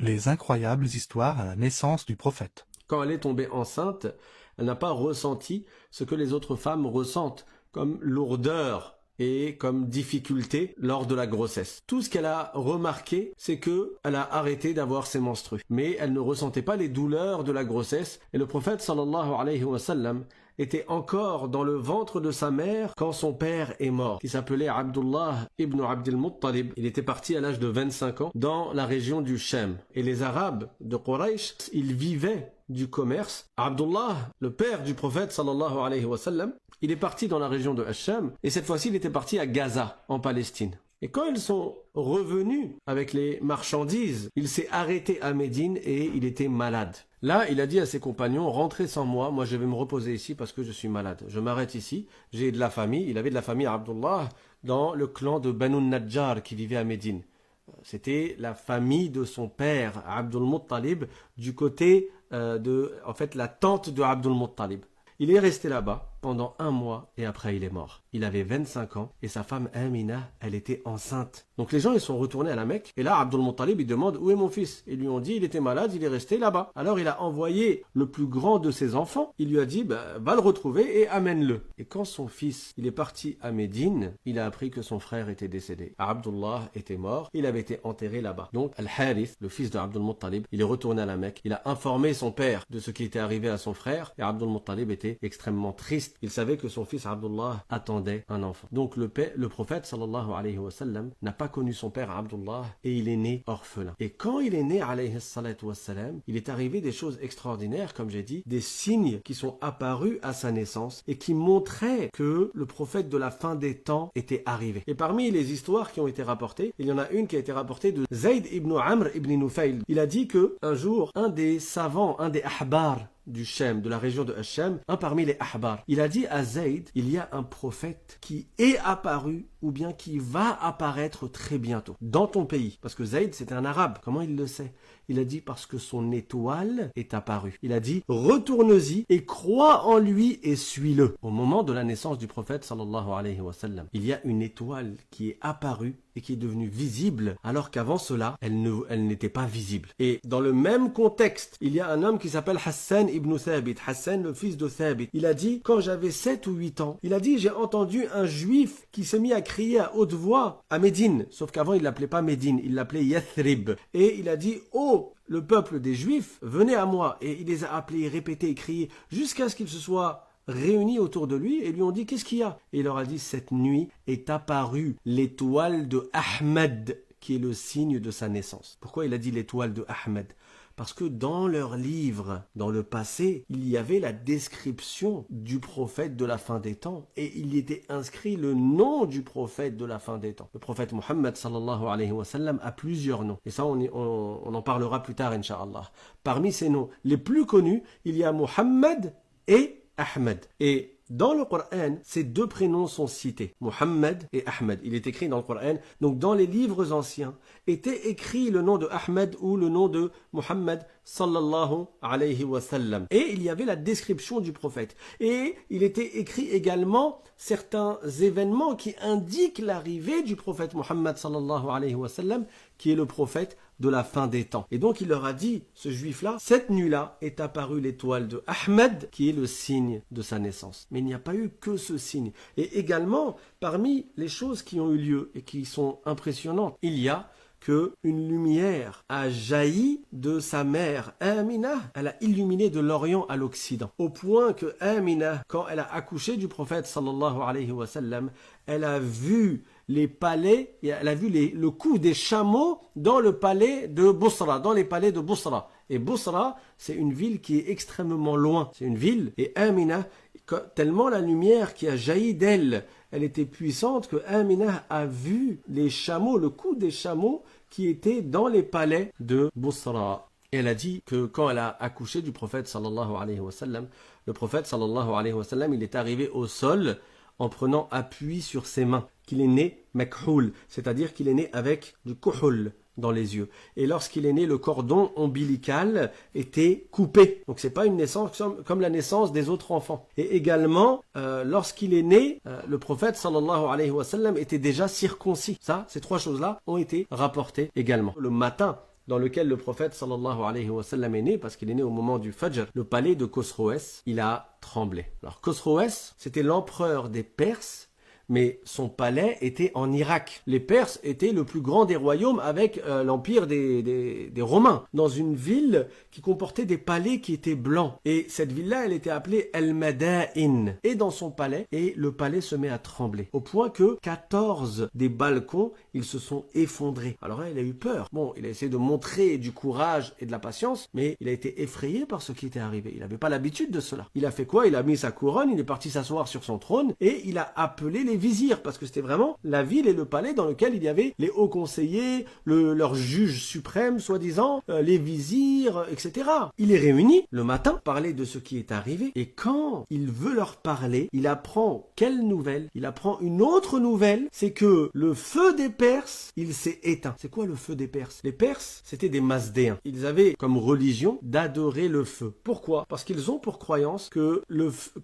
Les incroyables histoires à la naissance du prophète. Quand elle est tombée enceinte, elle n'a pas ressenti ce que les autres femmes ressentent, comme lourdeur et comme difficulté lors de la grossesse. Tout ce qu'elle a remarqué, c'est que elle a arrêté d'avoir ses menstrues. Mais elle ne ressentait pas les douleurs de la grossesse. Et le prophète sallallahu alayhi wa sallam était encore dans le ventre de sa mère quand son père est mort, qui s'appelait Abdullah ibn Abdul Muttalib. Il était parti à l'âge de 25 ans dans la région du Sham. Et les Arabes de Quraysh, ils vivaient du commerce. Abdullah, le père du prophète sallallahu alayhi wa sallam, il est parti dans la région de Hacham et cette fois-ci il était parti à Gaza, en Palestine. Et quand ils sont revenus avec les marchandises, il s'est arrêté à Médine et il était malade. Là, il a dit à ses compagnons, rentrez sans moi, moi je vais me reposer ici parce que je suis malade. Je m'arrête ici, j'ai de la famille. Il avait de la famille à Abdullah dans le clan de Banu Najjar qui vivait à Médine. C'était la famille de son père, Abdul Muttalib, du côté la tante de Abdul Muttalib. Il est resté là-bas pendant 1 mois et après il est mort. Il avait 25 ans et sa femme Amina, elle était enceinte. Donc les gens ils sont retournés à la Mecque et là Abdul Muttalib il demande où est mon fils. Ils lui ont dit il était malade, il est resté là-bas. Alors il a envoyé le plus grand de ses enfants. Il lui a dit va le retrouver et amène-le. Et quand son fils il est parti à Médine, il a appris que son frère était décédé. Abdullah était mort, il avait été enterré là-bas. Donc Al-Harith, le fils de Abdul Muttalib, il est retourné à la Mecque. Il a informé son père de ce qui était arrivé à son frère et Abdul Muttalib était extrêmement triste. Il savait que son fils Abdullah attendait un enfant. Donc le prophète sallallahu alayhi wa sallam n'a pas connu son père Abdullah et il est né orphelin. Et quand il est né alayhi salatu wa salam, il est arrivé des choses extraordinaires, comme j'ai dit, des signes qui sont apparus à sa naissance et qui montraient que le prophète de la fin des temps était arrivé. Et parmi les histoires qui ont été rapportées, il y en a une qui a été rapportée de Zayd ibn Amr ibn Nufayl. Il a dit que un jour, un des savants, un des ahbar du Shem, de la région de Hacham, un parmi les ahbar. Il a dit à Zayd, il y a un prophète qui est apparu ou bien qui va apparaître très bientôt dans ton pays. Parce que Zayd, c'était un arabe. Comment il le sait? Il a dit parce que son étoile est apparue. Il a dit retourne-y et crois en lui et suis-le. Au moment de la naissance du prophète sallallahu alayhi wa sallam, il y a une étoile qui est apparue et qui est devenue visible alors qu'avant cela, elle n'était pas visible. Et dans le même contexte, il y a un homme qui s'appelle Hassan ibn Thabit, Hassan le fils de Thabit. Il a dit, quand j'avais 7 ou 8 ans, il a dit, j'ai entendu un juif qui s'est mis à crier à haute voix à Médine, sauf qu'avant il l'appelait pas Médine, il l'appelait Yathrib. Et il a dit, oh, le peuple des juifs, venez à moi. Et il les a appelés, répétés, criés, jusqu'à ce qu'ils se soient réunis autour de lui et lui ont dit qu'est-ce qu'il y a? Et il leur a dit cette nuit est apparue l'étoile de Ahmed qui est le signe de sa naissance. Pourquoi il a dit l'étoile de Ahmed? Parce que dans leurs livres, dans le passé, il y avait la description du prophète de la fin des temps et il y était inscrit le nom du prophète de la fin des temps. Le prophète Mohammed sallallahu alayhi wa sallam a plusieurs noms et ça on en parlera plus tard incha'Allah. Parmi ces noms les plus connus, il y a Mohammed et Ahmed. Et dans le Coran, ces 2 prénoms sont cités, Mohammed et Ahmed. Il est écrit dans le Coran. Donc dans les livres anciens, était écrit le nom de Ahmed ou le nom de Mohammed sallallahu alayhi wa sallam. Et il y avait la description du prophète. Et il était écrit également certains événements qui indiquent l'arrivée du prophète Mohammed sallallahu alayhi wa sallam, qui est le prophète de la fin des temps. Et donc il leur a dit, ce juif-là, cette nuit-là est apparue l'étoile de Ahmed, qui est le signe de sa naissance. Mais il n'y a pas eu que ce signe. Et également, parmi les choses qui ont eu lieu et qui sont impressionnantes, il y a que une lumière a jailli de sa mère Amina, elle a illuminé de l'Orient à l'Occident, au point que Amina, quand elle a accouché du prophète sallallahu alayhi wa sallam, elle a vu les palais, elle a vu le cou des chameaux dans le palais de Bousra, dans les palais de Bousra. Et Bousra, c'est une ville qui est extrêmement loin. C'est une ville. Et Amina, tellement la lumière qui a jailli d'elle, elle était puissante que Amina a vu les chameaux, le cou des chameaux qui étaient dans les palais de Bousra. Et elle a dit que quand elle a accouché du prophète sallallahu alayhi wa sallam, le prophète sallallahu alayhi wa sallam, il est arrivé au sol en prenant appui sur ses mains, qu'il est né makhoul, c'est-à-dire qu'il est né avec du kuhul dans les yeux. Et lorsqu'il est né, le cordon ombilical était coupé. Donc c'est pas une naissance comme la naissance des autres enfants. Et également, lorsqu'il est né, le prophète sallallahu alayhi wa sallam était déjà circoncis. Ça, ces 3 choses-là ont été rapportées également. Le matin dans lequel le prophète sallallahu alayhi wa sallam est né, parce qu'il est né au moment du Fajr, le palais de Khosroès, il a tremblé. Alors Khosroès, c'était l'empereur des Perses, mais son palais était en Irak. Les Perses étaient le plus grand des royaumes avec l'empire des Romains, dans une ville qui comportait des palais qui étaient blancs. Et cette ville-là, elle était appelée El-Madain. Et dans son palais, et le palais se met à trembler, au point que 14 des balcons, ils se sont effondrés. Alors là, il a eu peur. Bon, il a essayé de montrer du courage et de la patience, mais il a été effrayé par ce qui était arrivé. Il n'avait pas l'habitude de cela. Il a fait quoi? Il a mis sa couronne, il est parti s'asseoir sur son trône, et il a appelé les vizirs, parce que c'était vraiment la ville et le palais dans lequel il y avait les hauts conseillers, leur juge suprême, soi-disant, les vizirs, etc. Il les réunit le matin, parler de ce qui est arrivé, et quand il veut leur parler, il apprend quelle nouvelle? Il apprend une autre nouvelle, c'est que le feu des Perses, il s'est éteint. C'est quoi le feu des Perses? Les Perses, c'était des Mazdéens. Ils avaient comme religion d'adorer le feu. Pourquoi? Parce qu'ils ont pour croyance que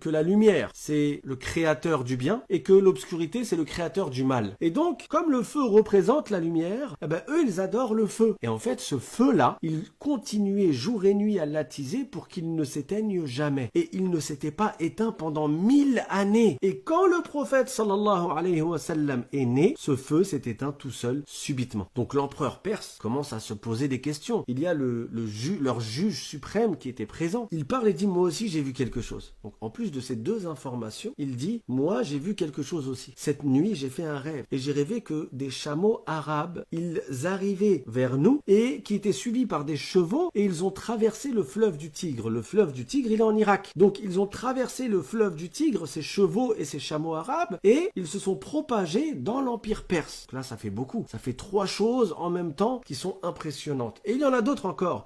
la lumière, c'est le créateur du bien, et que l'obscurité, c'est le créateur du mal. Et donc, comme le feu représente la lumière, eh ben, eux, ils adorent le feu. Et en fait, ce feu-là, ils continuaient jour et nuit à l'attiser pour qu'il ne s'éteigne jamais. Et il ne s'était pas éteint pendant 1000 années. Et quand le prophète, sallallahu alayhi wa sallam, est né, ce feu s'est éteint tout seul, subitement. Donc l'empereur perse commence à se poser des questions. Il y a leur juge suprême qui était présent. Il parle et dit, moi aussi, j'ai vu quelque chose. Donc, en plus de ces deux informations, il dit, moi, j'ai vu quelque chose aussi. Cette nuit, j'ai fait un rêve et j'ai rêvé que des chameaux arabes, ils arrivaient vers nous et qui étaient suivis par des chevaux et ils ont traversé le fleuve du Tigre. Le fleuve du Tigre, il est en Irak. Donc, ils ont traversé le fleuve du Tigre, ces chevaux et ces chameaux arabes, et ils se sont propagés dans l'Empire perse. Là, ça fait beaucoup. Ça fait 3 choses en même temps qui sont impressionnantes. Et il y en a d'autres encore.